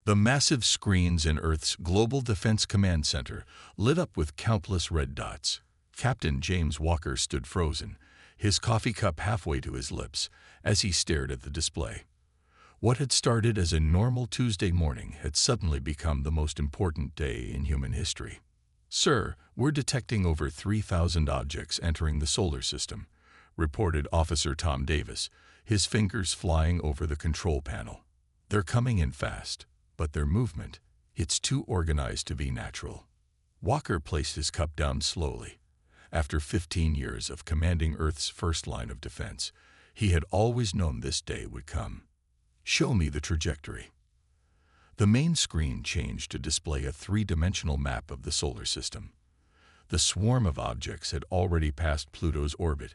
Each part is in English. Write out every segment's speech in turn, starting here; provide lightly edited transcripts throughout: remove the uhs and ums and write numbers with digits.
The massive screens in Earth's Global Defense Command Center lit up with countless red dots. Captain James Walker stood frozen, his coffee cup halfway to his lips, as he stared at the display. What had started as a normal Tuesday morning had suddenly become the most important day in human history. "Sir, we're detecting over 3,000 objects entering the solar system," reported Officer Tom Davis, his fingers flying over the control panel. "They're coming in fast, but their movement, it's too organized to be natural." Walker placed his cup down slowly. After 15 years of commanding Earth's first line of defense, he had always known this day would come. "Show me the trajectory." The main screen changed to display a three-dimensional map of the solar system. The swarm of objects had already passed Pluto's orbit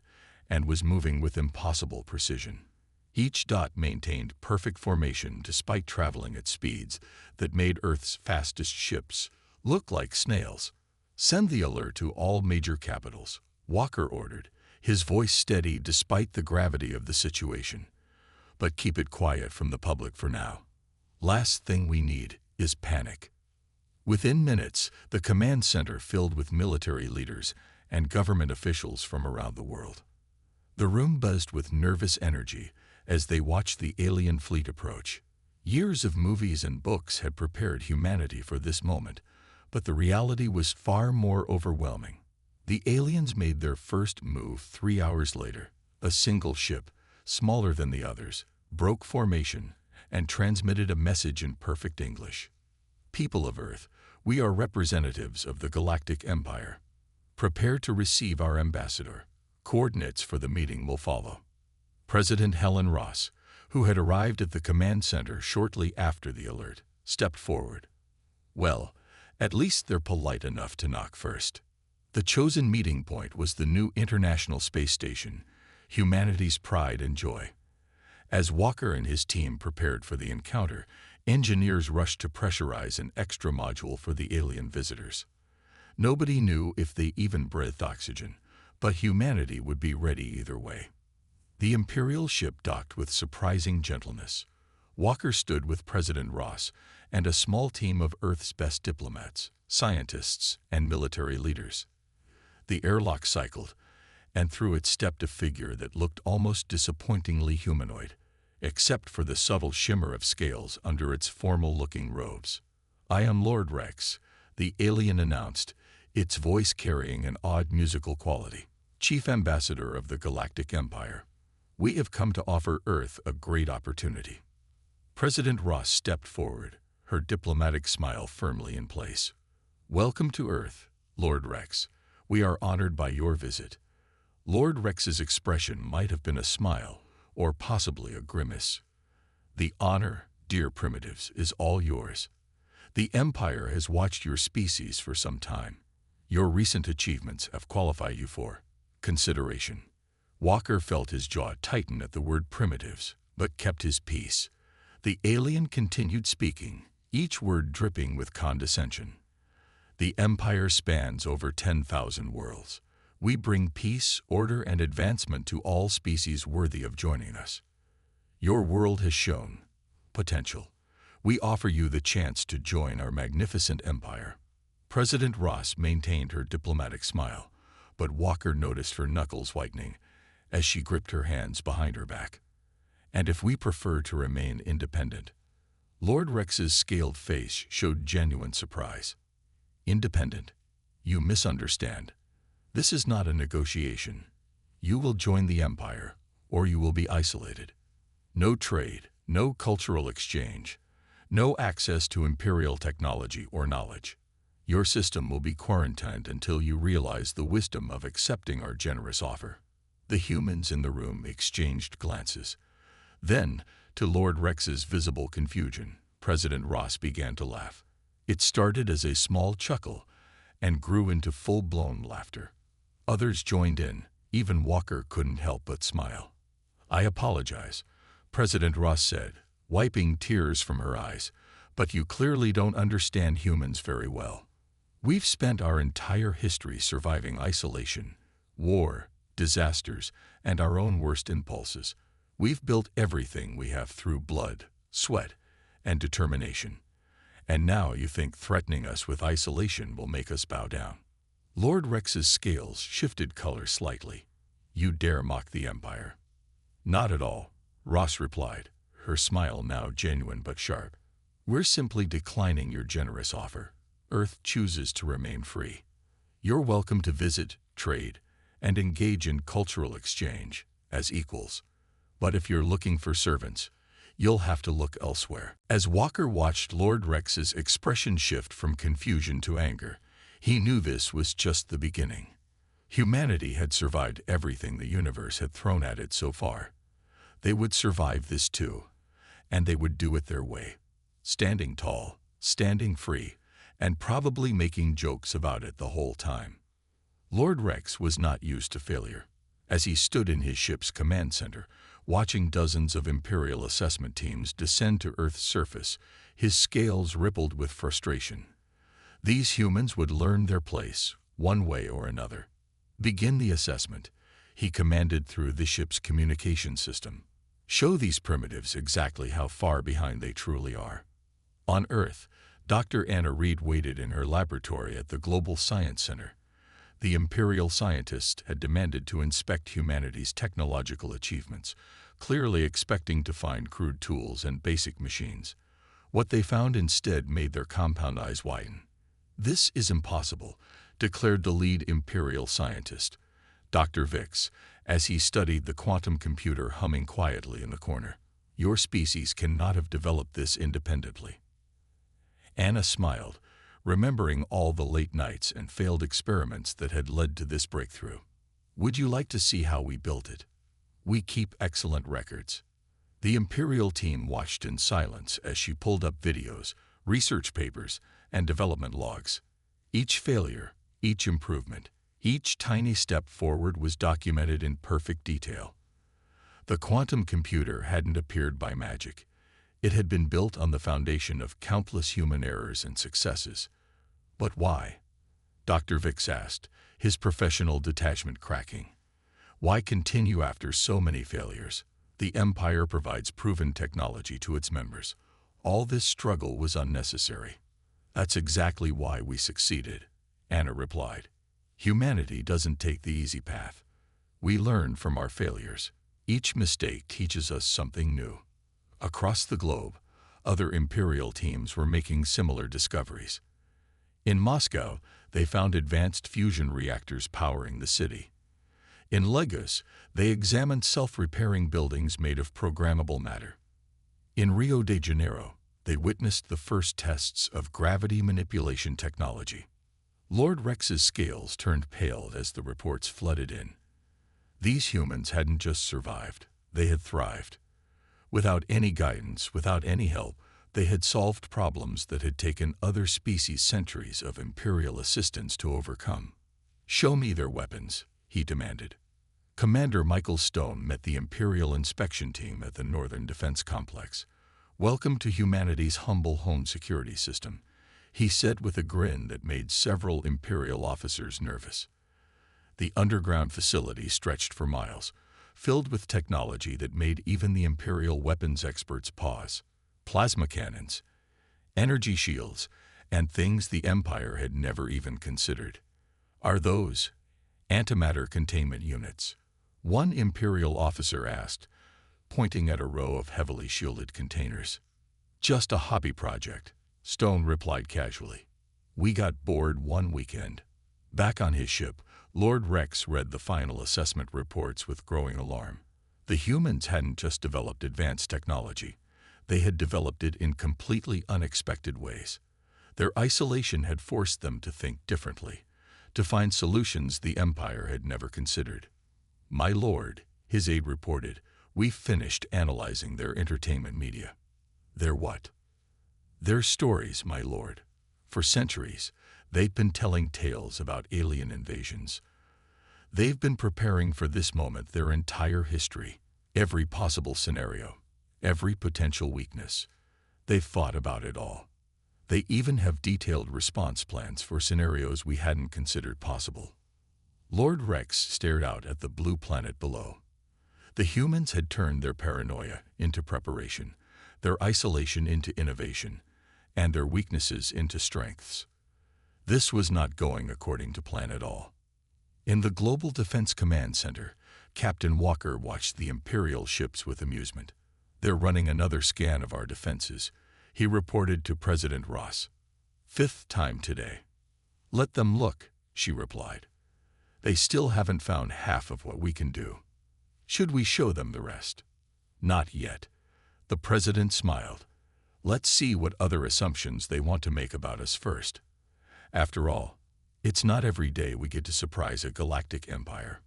and was moving with impossible precision. Each dot maintained perfect formation despite traveling at speeds that made Earth's fastest ships look like snails. "Send the alert to all major capitals," Walker ordered, his voice steady despite the gravity of the situation. "But keep it quiet from the public for now. Last thing we need is panic." Within minutes, the command center filled with military leaders and government officials from around the world. The room buzzed with nervous energy as they watched the alien fleet approach. Years of movies and books had prepared humanity for this moment, but the reality was far more overwhelming. The aliens made their first move 3 hours later. A single ship, smaller than the others, broke formation and transmitted a message in perfect English. "People of Earth, we are representatives of the Galactic Empire. Prepare to receive our ambassador. Coordinates for the meeting will follow." President Helen Ross, who had arrived at the command center shortly after the alert, stepped forward. "Well, at least they're polite enough to knock first." The chosen meeting point was the new International Space Station, humanity's pride and joy. As Walker and his team prepared for the encounter, engineers rushed to pressurize an extra module for the alien visitors. Nobody knew if they even breathed oxygen, but humanity would be ready either way. The Imperial ship docked with surprising gentleness. Walker stood with President Ross and a small team of Earth's best diplomats, scientists, and military leaders. The airlock cycled, and through it stepped a figure that looked almost disappointingly humanoid, except for the subtle shimmer of scales under its formal-looking robes. "I am Lord Rex," the alien announced, its voice carrying an odd musical quality, "Chief Ambassador of the Galactic Empire. We have come to offer Earth a great opportunity." President Ross stepped forward, her diplomatic smile firmly in place. "Welcome to Earth, Lord Rex. We are honored by your visit." Lord Rex's expression might have been a smile, or possibly a grimace. "The honor, dear primitives, is all yours. The Empire has watched your species for some time. Your recent achievements have qualified you for consideration." Walker felt his jaw tighten at the word primitives, but kept his peace. The alien continued speaking, each word dripping with condescension. "The Empire spans over 10,000 worlds. We bring peace, order, and advancement to all species worthy of joining us. Your world has shown potential. We offer you the chance to join our magnificent empire." President Ross maintained her diplomatic smile, but Walker noticed her knuckles whitening as she gripped her hands behind her back. "And if we prefer to remain independent?" Lord Rex's scaled face showed genuine surprise. "Independent? You misunderstand. This is not a negotiation. You will join the Empire, or you will be isolated. No trade, no cultural exchange, no access to Imperial technology or knowledge. Your system will be quarantined until you realize the wisdom of accepting our generous offer." The humans in the room exchanged glances. Then, to Lord Rex's visible confusion, President Ross began to laugh. It started as a small chuckle and grew into full-blown laughter. Others joined in. Even Walker couldn't help but smile. "I apologize," President Ross said, wiping tears from her eyes, "but you clearly don't understand humans very well. We've spent our entire history surviving isolation, war, disasters, and our own worst impulses. We've built everything we have through blood, sweat, and determination. And now you think threatening us with isolation will make us bow down. Lord Rex's scales shifted color slightly. You dare mock the Empire? Not at all, Ross replied, her smile now genuine but sharp. We're simply declining your generous offer. Earth chooses to remain free. You're welcome to visit, trade, and engage in cultural exchange as equals. But if you're looking for servants, you'll have to look elsewhere. As Walker watched Lord Rex's expression shift from confusion to anger, he knew this was just the beginning. Humanity had survived everything the universe had thrown at it so far. They would survive this too, and they would do it their way. Standing tall, standing free, and probably making jokes about it the whole time. Lord Rex was not used to failure. As he stood in his ship's command center, watching dozens of Imperial assessment teams descend to Earth's surface, his scales rippled with frustration. These humans would learn their place, one way or another. Begin the assessment, he commanded through the ship's communication system. Show these primitives exactly how far behind they truly are. On Earth, Dr. Anna Reed waited in her laboratory at the Global Science Center. The Imperial scientists had demanded to inspect humanity's technological achievements, clearly expecting to find crude tools and basic machines. What they found instead made their compound eyes widen. This is impossible, declared the lead Imperial scientist, Dr. Vix, as he studied the quantum computer humming quietly in the corner. Your species cannot have developed this independently. Anna smiled, remembering all the late nights and failed experiments that had led to this breakthrough. Would you like to see how we built it? We keep excellent records. The Imperial team watched in silence as she pulled up videos, research papers, and development logs. Each failure, each improvement, each tiny step forward was documented in perfect detail. The quantum computer hadn't appeared by magic. It had been built on the foundation of countless human errors and successes. But why? Dr. Vix asked, his professional detachment cracking. Why continue after so many failures? The Empire provides proven technology to its members. All this struggle was unnecessary. That's exactly why we succeeded, Anna replied. Humanity doesn't take the easy path. We learn from our failures. Each mistake teaches us something new. Across the globe, other Imperial teams were making similar discoveries. In Moscow, they found advanced fusion reactors powering the city. In Lagos, they examined self-repairing buildings made of programmable matter. In Rio de Janeiro, they witnessed the first tests of gravity manipulation technology. Lord Rex's scales turned pale as the reports flooded in. These humans hadn't just survived, they had thrived. Without any guidance, without any help, they had solved problems that had taken other species centuries of Imperial assistance to overcome. Show me their weapons, he demanded. Commander Michael Stone met the Imperial inspection team at the Northern Defense Complex. Welcome to humanity's humble home security system, he said with a grin that made several Imperial officers nervous. The underground facility stretched for miles, filled with technology that made even the Imperial weapons experts pause. Plasma cannons, energy shields, and things the Empire had never even considered. Are those antimatter containment units? One Imperial officer asked, pointing at a row of heavily shielded containers. Just a hobby project, Stone replied casually. We got bored one weekend. Back on his ship, Lord Rex read the final assessment reports with growing alarm. The humans hadn't just developed advanced technology. They had developed it in completely unexpected ways. Their isolation had forced them to think differently, to find solutions the Empire had never considered. My lord, his aide reported, we've finished analyzing their entertainment media. Their what? Their stories, my lord. For centuries, they'd been telling tales about alien invasions. They've been preparing for this moment their entire history, every possible scenario, every potential weakness. They've thought about it all. They even have detailed response plans for scenarios we hadn't considered possible. Lord Rex stared out at the blue planet below. The humans had turned their paranoia into preparation, their isolation into innovation, and their weaknesses into strengths. This was not going according to plan at all. In the Global Defense Command Center, Captain Walker watched the Imperial ships with amusement. "They're running another scan of our defenses," he reported to President Ross. "Fifth time today." "Let them look," she replied. "They still haven't found half of what we can do. Should we show them the rest?" "Not yet." The president smiled. "Let's see what other assumptions they want to make about us first. After all, it's not every day we get to surprise a galactic empire."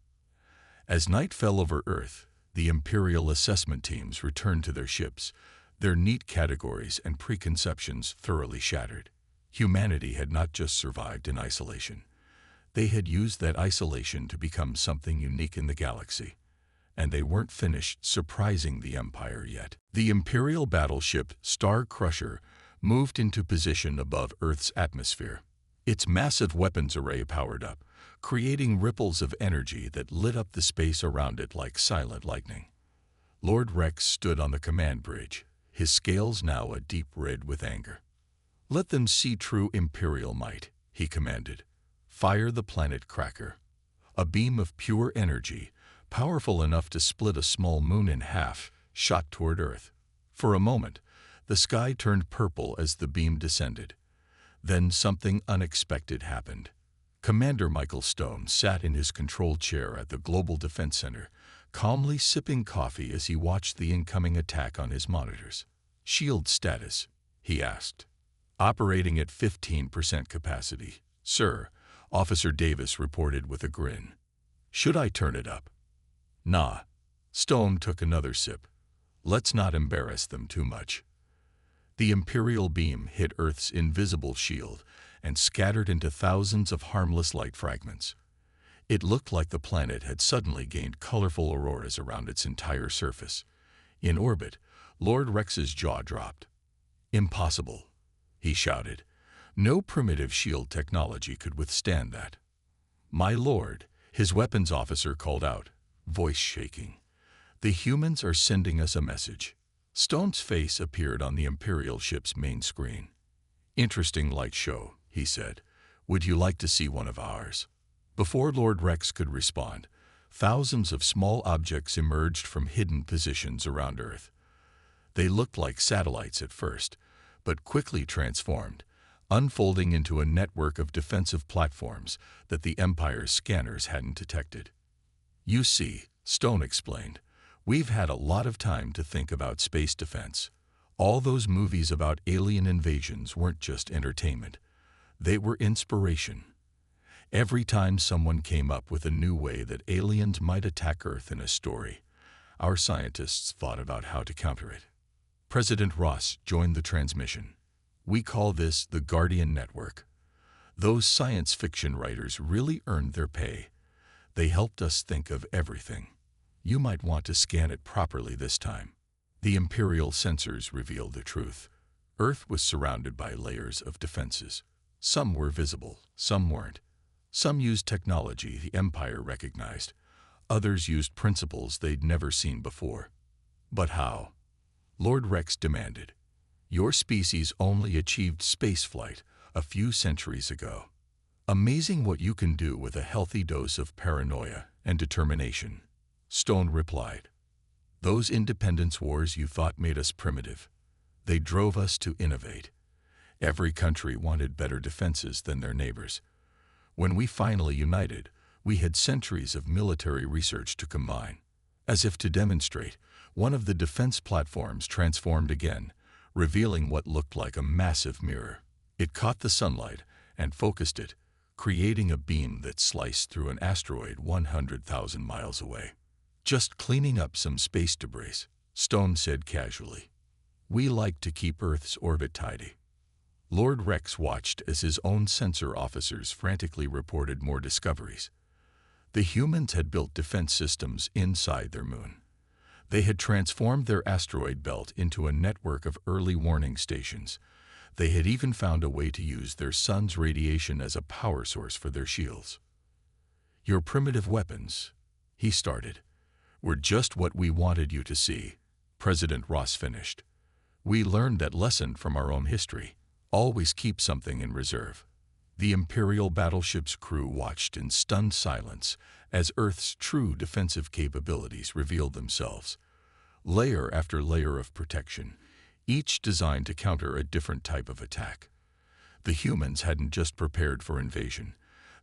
As night fell over Earth, the Imperial assessment teams returned to their ships, their neat categories and preconceptions thoroughly shattered. Humanity had not just survived in isolation. They had used that isolation to become something unique in the galaxy. And they weren't finished surprising the Empire yet. The Imperial battleship Star Crusher moved into position above Earth's atmosphere. Its massive weapons array powered up, creating ripples of energy that lit up the space around it like silent lightning. Lord Rex stood on the command bridge, his scales now a deep red with anger. "Let them see true Imperial might," he commanded. "Fire the planet cracker." A beam of pure energy, powerful enough to split a small moon in half, shot toward Earth. For a moment, the sky turned purple as the beam descended. Then something unexpected happened. Commander Michael Stone sat in his control chair at the Global Defense Center, calmly sipping coffee as he watched the incoming attack on his monitors. "Shield status?" he asked. "Operating at 15% capacity, sir," Officer Davis reported with a grin. "Should I turn it up?" "Nah." Stone took another sip. "Let's not embarrass them too much." The Imperial beam hit Earth's invisible shield and scattered into thousands of harmless light fragments. It looked like the planet had suddenly gained colorful auroras around its entire surface. In orbit, Lord Rex's jaw dropped. "Impossible," he shouted. "No primitive shield technology could withstand that." "My lord," his weapons officer called out, voice shaking. "The humans are sending us a message." Stone's face appeared on the Imperial ship's main screen. "Interesting light show," he said. "Would you like to see one of ours?" Before Lord Rex could respond, thousands of small objects emerged from hidden positions around Earth. They looked like satellites at first, but quickly transformed, unfolding into a network of defensive platforms that the Empire's scanners hadn't detected. "You see," Stone explained, "we've had a lot of time to think about space defense. All those movies about alien invasions weren't just entertainment. They were inspiration. Every time someone came up with a new way that aliens might attack Earth in a story, our scientists thought about how to counter it." President Ross joined the transmission. "We call this the Guardian Network. Those science fiction writers really earned their pay. They helped us think of everything. You might want to scan it properly this time." The Imperial sensors revealed the truth. Earth was surrounded by layers of defenses. Some were visible, some weren't. Some used technology the Empire recognized. Others used principles they'd never seen before. But how? Lord Rex demanded. "Your species only achieved spaceflight a few centuries ago. Amazing what you can do with a healthy dose of paranoia and determination." Stone replied. "Those independence wars you thought made us primitive. They drove us to innovate. Every country wanted better defenses than their neighbors. When we finally united, we had centuries of military research to combine." As if to demonstrate, one of the defense platforms transformed again, revealing what looked like a massive mirror. It caught the sunlight and focused it, creating a beam that sliced through an asteroid 100,000 miles away. "Just cleaning up some space debris," Stone said casually. "We like to keep Earth's orbit tidy." Lord Rex watched as his own sensor officers frantically reported more discoveries. The humans had built defense systems inside their moon. They had transformed their asteroid belt into a network of early warning stations. They had even found a way to use their sun's radiation as a power source for their shields. "Your primitive weapons," he started, "were just what we wanted you to see," President Ross finished. "We learned that lesson from our own history. Always keep something in reserve. The Imperial battleship's crew watched in stunned silence as Earth's true defensive capabilities revealed themselves. Layer after layer of protection, each designed to counter a different type of attack. The humans hadn't just prepared for invasion.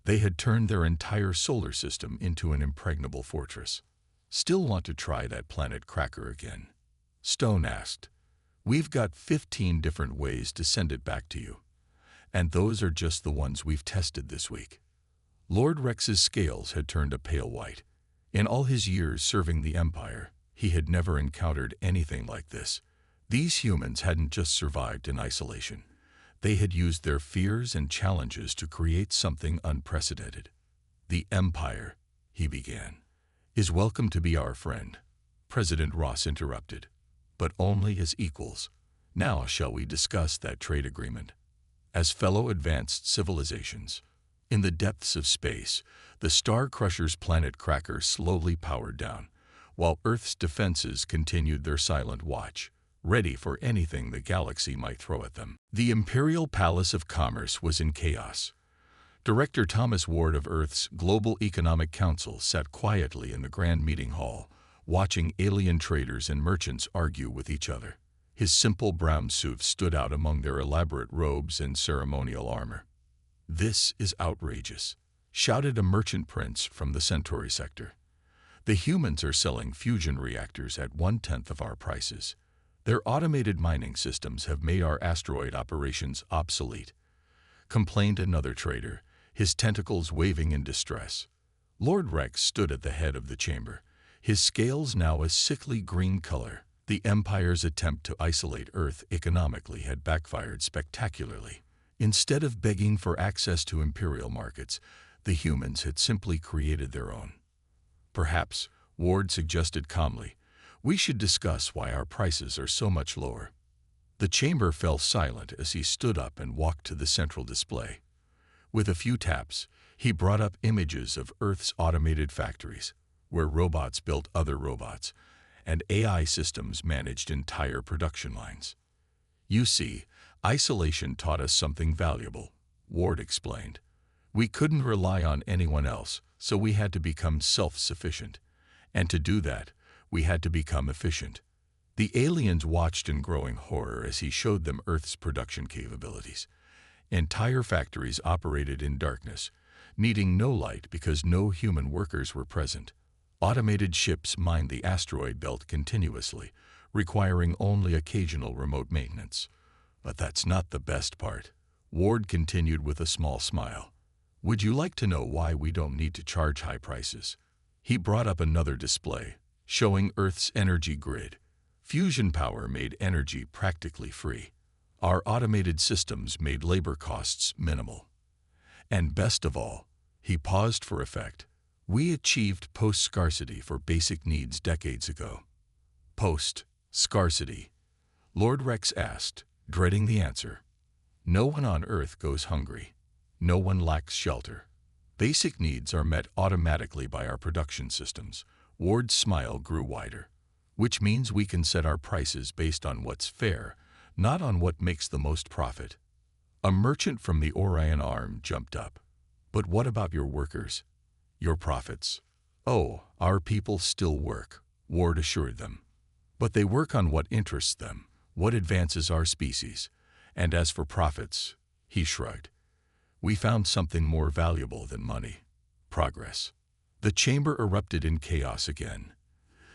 They had turned their entire solar system into an impregnable fortress. "Still want to try that planet cracker again?" Stone asked. "We've got 15 different ways to send it back to you. And those are just the ones we've tested this week." Lord Rex's scales had turned a pale white. In all his years serving the Empire, he had never encountered anything like this. These humans hadn't just survived in isolation. They had used their fears and challenges to create something unprecedented. "The Empire," he began, "is welcome to be our friend," President Ross interrupted, "but only as equals. Now shall we discuss that trade agreement?" As fellow advanced civilizations, in the depths of space, the Star Crusher's planet cracker slowly powered down, while Earth's defenses continued their silent watch, ready for anything the galaxy might throw at them. The Imperial Palace of Commerce was in chaos. Director Thomas Ward of Earth's Global Economic Council sat quietly in the grand meeting hall, watching alien traders and merchants argue with each other. His simple brown suit stood out among their elaborate robes and ceremonial armor. "This is outrageous," shouted a merchant prince from the Centauri sector. "The humans are selling fusion reactors at 1/10 of our prices. Their automated mining systems have made our asteroid operations obsolete," complained another trader, his tentacles waving in distress. Lord Rex stood at the head of the chamber, his scales now a sickly green color. The Empire's attempt to isolate Earth economically had backfired spectacularly. Instead of begging for access to Imperial markets, the humans had simply created their own. "Perhaps," Ward suggested calmly, "we should discuss why our prices are so much lower." The chamber fell silent as he stood up and walked to the central display. With a few taps, he brought up images of Earth's automated factories, where robots built other robots, and AI systems managed entire production lines. "You see, isolation taught us something valuable," Ward explained. "We couldn't rely on anyone else, so we had to become self-sufficient. And to do that, we had to become efficient." The aliens watched in growing horror as he showed them Earth's production capabilities. Entire factories operated in darkness, needing no light because no human workers were present. Automated ships mined the asteroid belt continuously, requiring only occasional remote maintenance. "But that's not the best part," Ward continued with a small smile. "Would you like to know why we don't need to charge high prices?" He brought up another display, showing Earth's energy grid. Fusion power made energy practically free. Our automated systems made labor costs minimal. And best of all, he paused for effect, we achieved post-scarcity for basic needs decades ago. "Post-scarcity?" Lord Rex asked, dreading the answer. "No one on Earth goes hungry. No one lacks shelter. Basic needs are met automatically by our production systems." Ward's smile grew wider. "Which means we can set our prices based on what's fair, not on what makes the most profit." A merchant from the Orion Arm jumped up. "But what about your workers? Your profits?" "Oh, our people still work," Ward assured them. "But they work on what interests them, what advances our species. And as for profits," he shrugged, "we found something more valuable than money: progress." The chamber erupted in chaos again.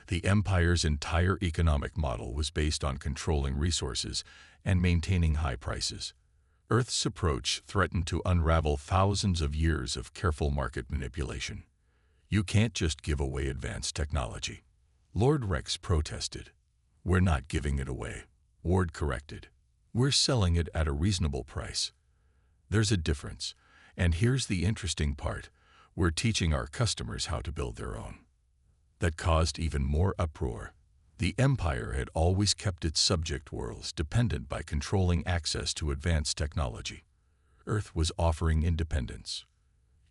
The Empire's entire economic model was based on controlling resources and maintaining high prices. Earth's approach threatened to unravel thousands of years of careful market manipulation. "You can't just give away advanced technology," Lord Rex protested. "We're not giving it away," Ward corrected. "We're selling it at a reasonable price." "There's a difference, and here's the interesting part: we're teaching our customers how to build their own." That caused even more uproar. The Empire had always kept its subject worlds dependent by controlling access to advanced technology. Earth was offering independence.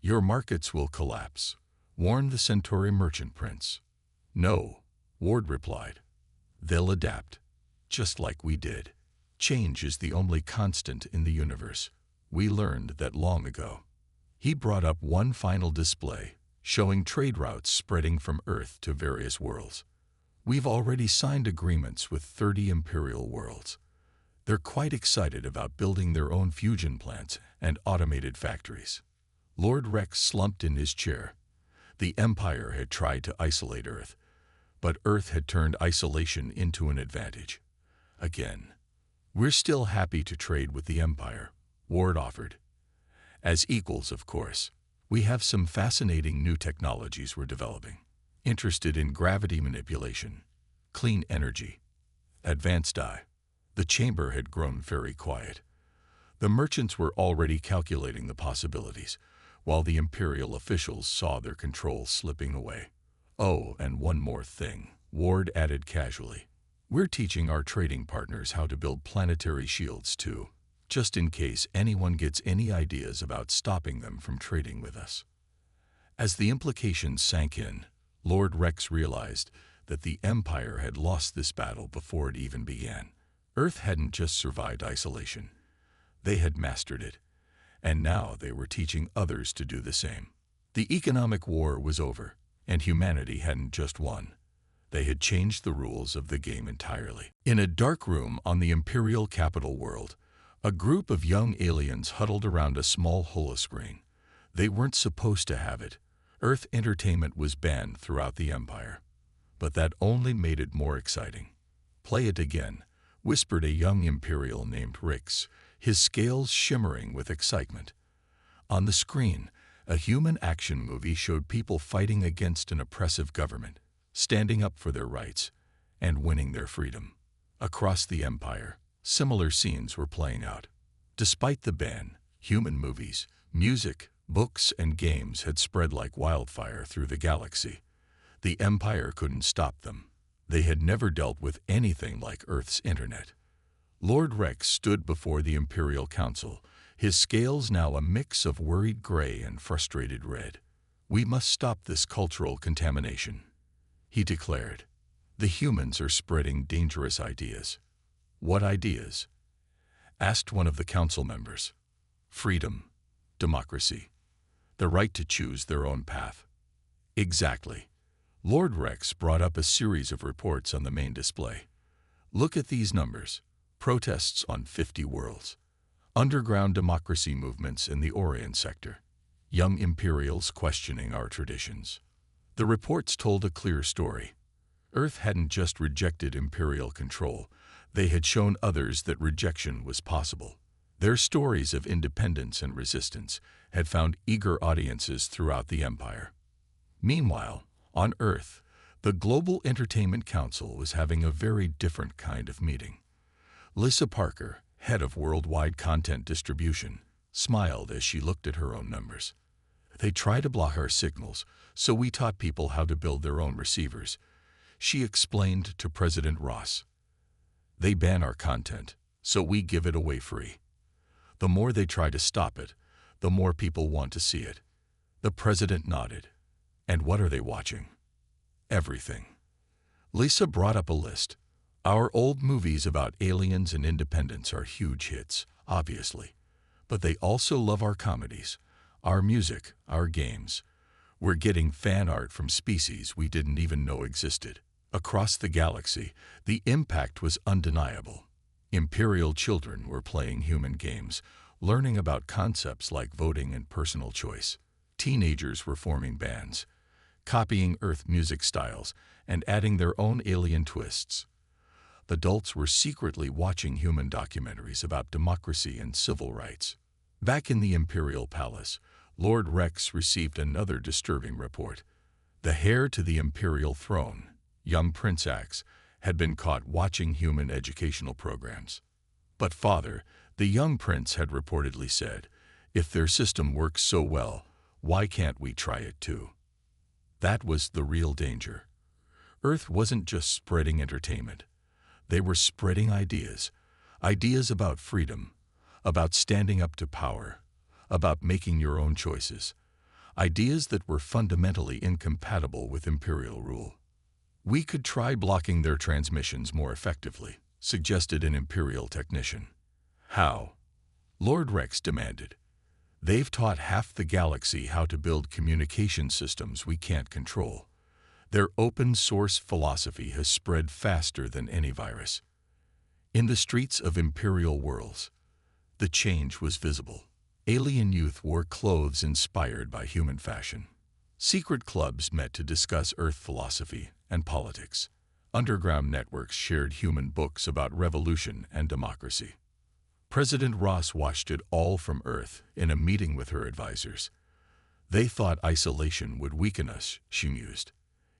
"Your markets will collapse," warned the Centauri merchant prince. "No," Ward replied. "They'll adapt, just like we did." Change is the only constant in the universe. We learned that long ago. He brought up one final display, showing trade routes spreading from Earth to various worlds. We've already signed agreements with 30 Imperial worlds. They're quite excited about building their own fusion plants and automated factories. Lord Rex slumped in his chair. The Empire had tried to isolate Earth, but Earth had turned isolation into an advantage. Again. We're still happy to trade with the Empire, Ward offered. As equals, of course. We have some fascinating new technologies we're developing. Interested in gravity manipulation, clean energy, advanced AI. The chamber had grown very quiet. The merchants were already calculating the possibilities, while the Imperial officials saw their control slipping away. Oh, and one more thing, Ward added casually. We're teaching our trading partners how to build planetary shields too, just in case anyone gets any ideas about stopping them from trading with us. As the implications sank in, Lord Rex realized that the Empire had lost this battle before it even began. Earth hadn't just survived isolation. They had mastered it, and now they were teaching others to do the same. The economic war was over, and humanity hadn't just won. They had changed the rules of the game entirely. In a dark room on the Imperial capital world, a group of young aliens huddled around a small holoscreen. They weren't supposed to have it. Earth entertainment was banned throughout the Empire. But that only made it more exciting. "Play it again," whispered a young Imperial named Rix, his scales shimmering with excitement. On the screen, a human action movie showed people fighting against an oppressive government, standing up for their rights, and winning their freedom. Across the Empire, similar scenes were playing out. Despite the ban, human movies, music, books, and games had spread like wildfire through the galaxy. The Empire couldn't stop them. They had never dealt with anything like Earth's internet. Lord Rex stood before the Imperial Council, his scales now a mix of worried gray and frustrated red. "We must stop this cultural contamination," he declared. "The humans are spreading dangerous ideas." "What ideas?" asked one of the council members. "Freedom, democracy, the right to choose their own path." "Exactly." Lord Rex brought up a series of reports on the main display. "Look at these numbers. Protests on 50 worlds. Underground democracy movements in the Orient sector. Young Imperials questioning our traditions." The reports told a clear story. Earth hadn't just rejected Imperial control. They had shown others that rejection was possible. Their stories of independence and resistance had found eager audiences throughout the Empire. Meanwhile, on Earth, the Global Entertainment Council was having a very different kind of meeting. Lissa Parker, head of worldwide content distribution, smiled as she looked at her own numbers. "They try to block our signals, so we taught people how to build their own receivers," she explained to President Ross. "They ban our content, so we give it away free. The more they try to stop it, the more people want to see it." The president nodded. "And what are they watching?" "Everything." Lisa brought up a list. "Our old movies about aliens and independence are huge hits, obviously. But they also love our comedies, our music, our games. We're getting fan art from species we didn't even know existed." Across the galaxy, the impact was undeniable. Imperial children were playing human games, learning about concepts like voting and personal choice. Teenagers were forming bands, copying Earth music styles, and adding their own alien twists. Adults were secretly watching human documentaries about democracy and civil rights. Back in the Imperial Palace, Lord Rex received another disturbing report. The heir to the Imperial throne, young Prince Axe, had been caught watching human educational programs. "But father," the young prince had reportedly said, "if their system works so well, why can't we try it too?" That was the real danger. Earth wasn't just spreading entertainment. They were spreading ideas. Ideas about freedom, about standing up to power, about making your own choices. Ideas that were fundamentally incompatible with Imperial rule. "We could try blocking their transmissions more effectively," suggested an Imperial technician. How? Lord Rex demanded. They've taught half the galaxy how to build communication systems we can't control. Their open-source philosophy has spread faster than any virus. In the streets of Imperial worlds, the change was visible. Alien youth wore clothes inspired by human fashion. Secret clubs met to discuss Earth philosophy and politics. Underground networks shared human books about revolution and democracy. President Ross watched it all from Earth in a meeting with her advisors. They thought isolation would weaken us, she mused.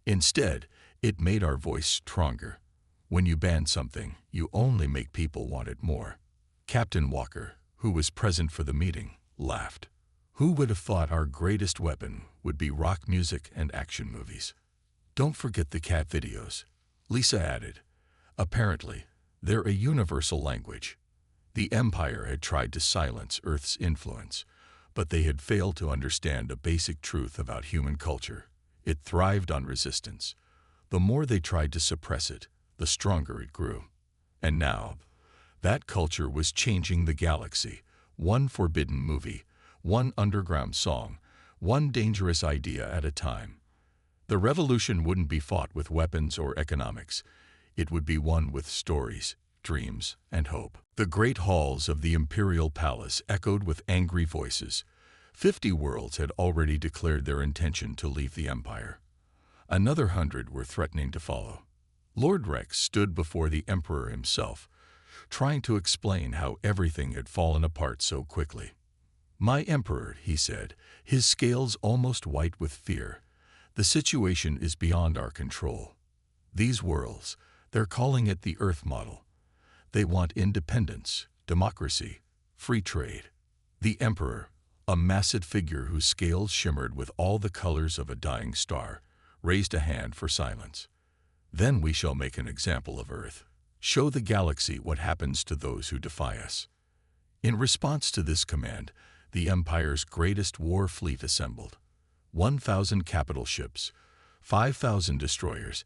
Instead, it made our voice stronger. When you ban something, you only make people want it more. Captain Walker, who was present for the meeting, laughed. Who would have thought our greatest weapon would be rock music and action movies? Don't forget the cat videos, Lisa added. Apparently, they're a universal language. The Empire had tried to silence Earth's influence, but they had failed to understand a basic truth about human culture. It thrived on resistance. The more they tried to suppress it, the stronger it grew. And now, that culture was changing the galaxy, one forbidden movie, one underground song, one dangerous idea at a time. The revolution wouldn't be fought with weapons or economics. It would be won with stories, dreams, and hope. The great halls of the Imperial Palace echoed with angry voices. 50 worlds had already declared their intention to leave the Empire. Another 100 were threatening to follow. Lord Rex stood before the Emperor himself, trying to explain how everything had fallen apart so quickly. "My Emperor," he said, his scales almost white with fear, "the situation is beyond our control. These worlds, they're calling it the Earth model. They want independence, democracy, free trade." The Emperor, a massive figure whose scales shimmered with all the colors of a dying star, raised a hand for silence. "Then we shall make an example of Earth. Show the galaxy what happens to those who defy us." In response to this command, the Empire's greatest war fleet assembled. 1,000 capital ships, 5,000 destroyers,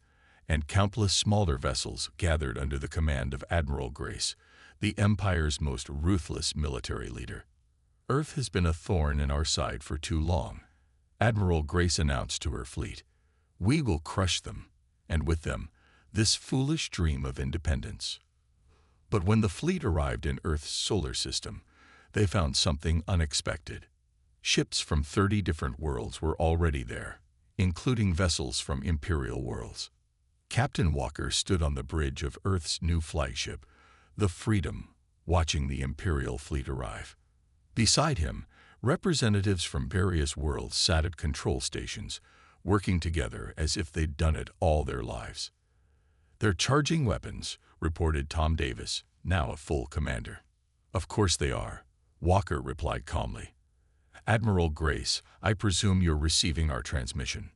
and countless smaller vessels gathered under the command of Admiral Grace, the Empire's most ruthless military leader. "Earth has been a thorn in our side for too long," Admiral Grace announced to her fleet. "We will crush them, and with them, this foolish dream of independence." But when the fleet arrived in Earth's solar system, they found something unexpected. Ships from 30 different worlds were already there, including vessels from Imperial worlds. Captain Walker stood on the bridge of Earth's new flagship, the Freedom, watching the Imperial fleet arrive. Beside him, representatives from various worlds sat at control stations, working together as if they'd done it all their lives. "They're charging weapons," reported Tom Davis, now a full commander. "Of course they are," Walker replied calmly. "Admiral Grace, I presume you're receiving our transmission."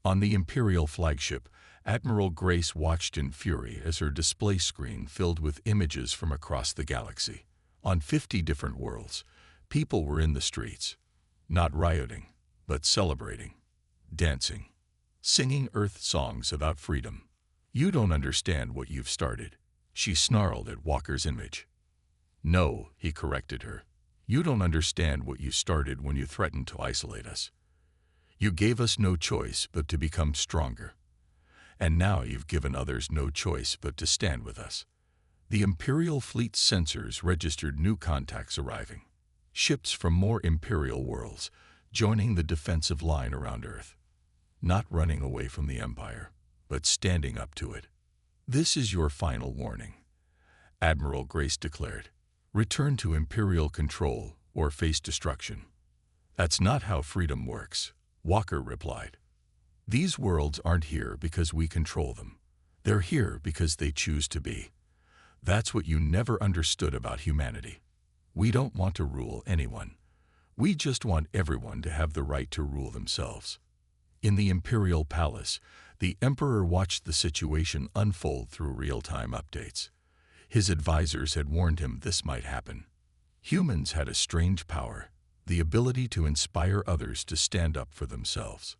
On the Imperial flagship, Admiral Grace watched in fury as her display screen filled with images from across the galaxy. On 50 different worlds, people were in the streets, not rioting, but celebrating, dancing, singing Earth songs about freedom. "You don't understand what you've started," she snarled at Walker's image. "No," he corrected her. "You don't understand what you started when you threatened to isolate us. You gave us no choice but to become stronger. And now you've given others no choice but to stand with us." The Imperial fleet's sensors registered new contacts arriving. Ships from more Imperial worlds, joining the defensive line around Earth. Not running away from the Empire, but standing up to it. "This is your final warning," Admiral Grace declared. "Return to Imperial control or face destruction." "That's not how freedom works," Walker replied. "These worlds aren't here because we control them. They're here because they choose to be. That's what you never understood about humanity. We don't want to rule anyone. We just want everyone to have the right to rule themselves." In the Imperial Palace, the Emperor watched the situation unfold through real-time updates. His advisors had warned him this might happen. Humans had a strange power, the ability to inspire others to stand up for themselves.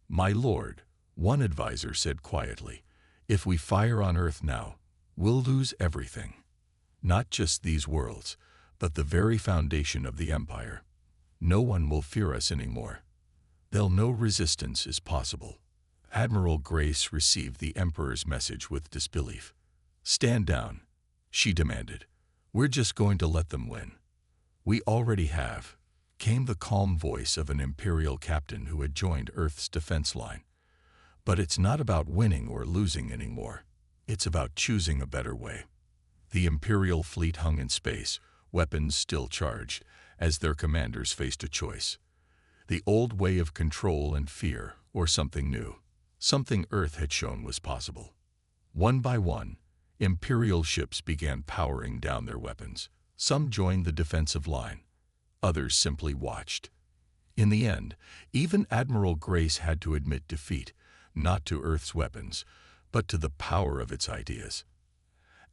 "My lord," one advisor said quietly, "if we fire on Earth now, we'll lose everything. Not just these worlds, but the very foundation of the Empire. No one will fear us anymore. They'll know resistance is possible. Admiral Grace received the Emperor's message with disbelief. "Stand down," she demanded. "We're just going to let them win." "We already have," came the calm voice of an Imperial captain who had joined Earth's defense line. "But it's not about winning or losing anymore. It's about choosing a better way." The Imperial fleet hung in space, weapons still charged, as their commanders faced a choice. The old way of control and fear, or something new. Something Earth had shown was possible. One by one, Imperial ships began powering down their weapons. Some joined the defensive line. Others simply watched. In the end, even Admiral Grace had to admit defeat, not to Earth's weapons, but to the power of its ideas.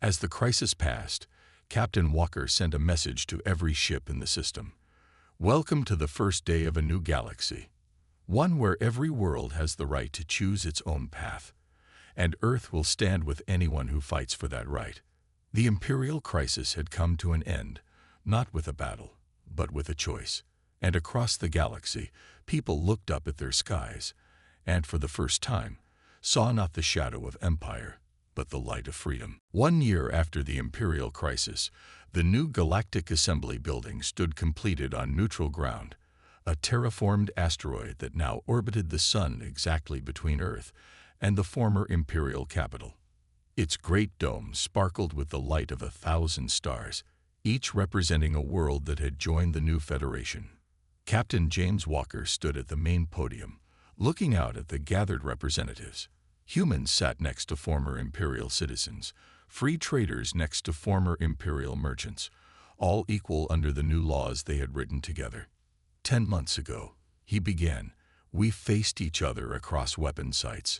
As the crisis passed, Captain Walker sent a message to every ship in the system. "Welcome to the first day of a new galaxy. One where every world has the right to choose its own path, and Earth will stand with anyone who fights for that right." The Imperial crisis had come to an end, not with a battle, but with a choice. And across the galaxy, people looked up at their skies, and for the first time, saw not the shadow of empire, but the light of freedom. 1 year after the Imperial crisis, the new Galactic Assembly building stood completed on neutral ground, a terraformed asteroid that now orbited the Sun exactly between Earth and the former Imperial capital. Its great dome sparkled with the light of 1,000 stars, each representing a world that had joined the new Federation. Captain James Walker stood at the main podium, looking out at the gathered representatives. Humans sat next to former Imperial citizens, free traders next to former Imperial merchants, all equal under the new laws they had written together. 10 months ago, he began, we faced each other across weapon sights.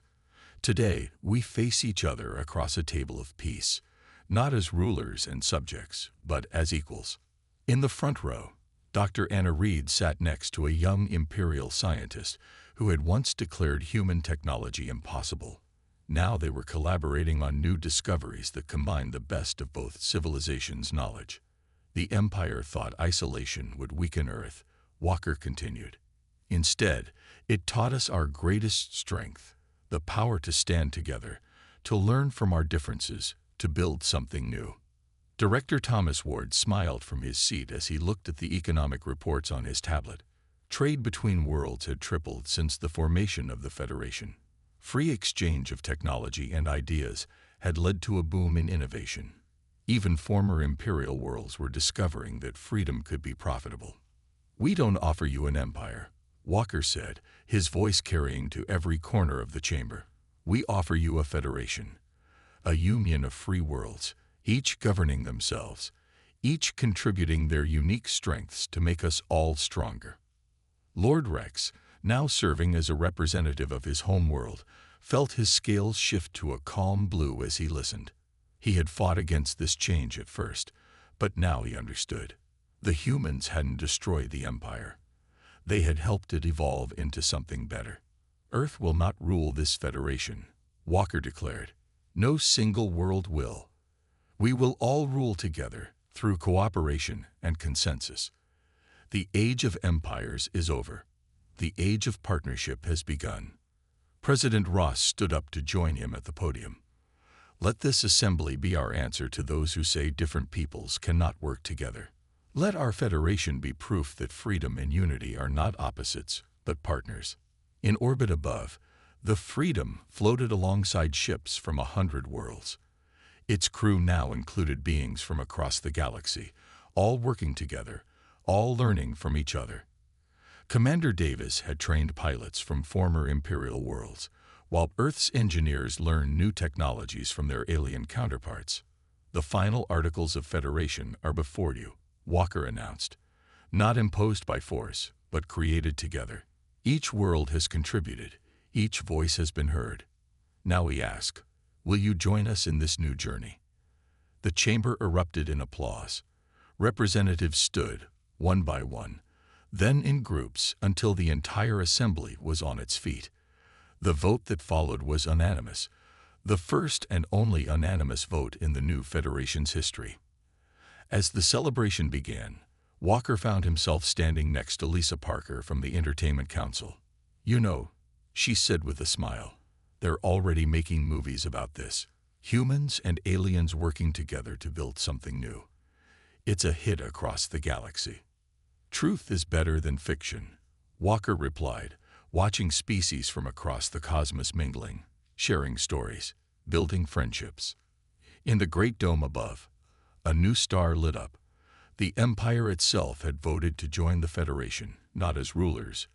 Today, we face each other across a table of peace, not as rulers and subjects, but as equals. In the front row, Dr. Anna Reed sat next to a young Imperial scientist who had once declared human technology impossible. Now they were collaborating on new discoveries that combined the best of both civilizations' knowledge. The Empire thought isolation would weaken Earth, Walker continued. Instead, it taught us our greatest strength, the power to stand together, to learn from our differences, to build something new. Director Thomas Ward smiled from his seat as he looked at the economic reports on his tablet. Trade between worlds had tripled since the formation of the Federation. Free exchange of technology and ideas had led to a boom in innovation. Even former Imperial worlds were discovering that freedom could be profitable. "We don't offer you an empire," Walker said, his voice carrying to every corner of the chamber. "We offer you a federation, a union of free worlds, each governing themselves, each contributing their unique strengths to make us all stronger." Lord Rex, now serving as a representative of his home world, felt his scales shift to a calm blue as he listened. He had fought against this change at first, but now he understood. The humans hadn't destroyed the Empire. They had helped it evolve into something better. "Earth will not rule this Federation," Walker declared. "No single world will. We will all rule together through cooperation and consensus. The age of empires is over. The age of partnership has begun." President Ross stood up to join him at the podium. "Let this assembly be our answer to those who say different peoples cannot work together. Let our federation be proof that freedom and unity are not opposites, but partners." In orbit above, the Freedom floated alongside ships from 100 worlds. Its crew now included beings from across the galaxy, all working together, all learning from each other. Commander Davis had trained pilots from former Imperial worlds, while Earth's engineers learned new technologies from their alien counterparts. "The final Articles of Federation are before you," Walker announced. "Not imposed by force, but created together. Each world has contributed, each voice has been heard. Now we ask, will you join us in this new journey?" The chamber erupted in applause. Representatives stood, one by one, then in groups until the entire assembly was on its feet. The vote that followed was unanimous. the first and only unanimous vote in the new Federation's history. As the celebration began, Walker found himself standing next to Lisa Parker from the Entertainment Council. "You know," she said with a smile, "they're already making movies about this. Humans and aliens working together to build something new. It's a hit across the galaxy." "Truth is better than fiction," Walker replied, watching species from across the cosmos mingling, sharing stories, building friendships. In the great dome above, a new star lit up. The Empire itself had voted to join the Federation, not as rulers,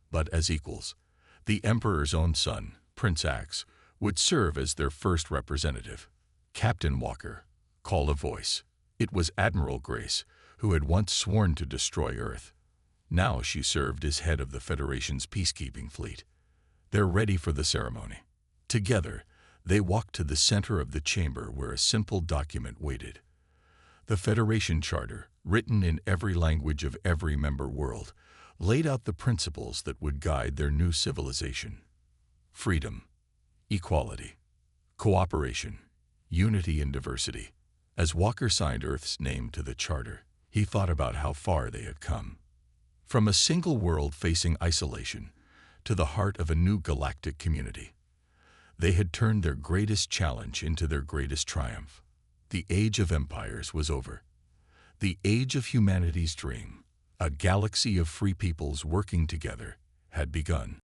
but as equals. The Emperor's own son, Prince Axe, would serve as their first representative. Captain Walker, call a voice. It was Admiral Grace, who had once sworn to destroy Earth. Now she served as head of the Federation's peacekeeping fleet. "They're ready for the ceremony." Together, they walked to the center of the chamber where a simple document waited. The Federation Charter, written in every language of every member world, laid out the principles that would guide their new civilization. Freedom, equality, cooperation, unity and diversity. As Walker signed Earth's name to the Charter, he thought about how far they had come. From a single world facing isolation to the heart of a new galactic community. They had turned their greatest challenge into their greatest triumph. The age of empires was over. The age of humanity's dream, a galaxy of free peoples working together, had begun.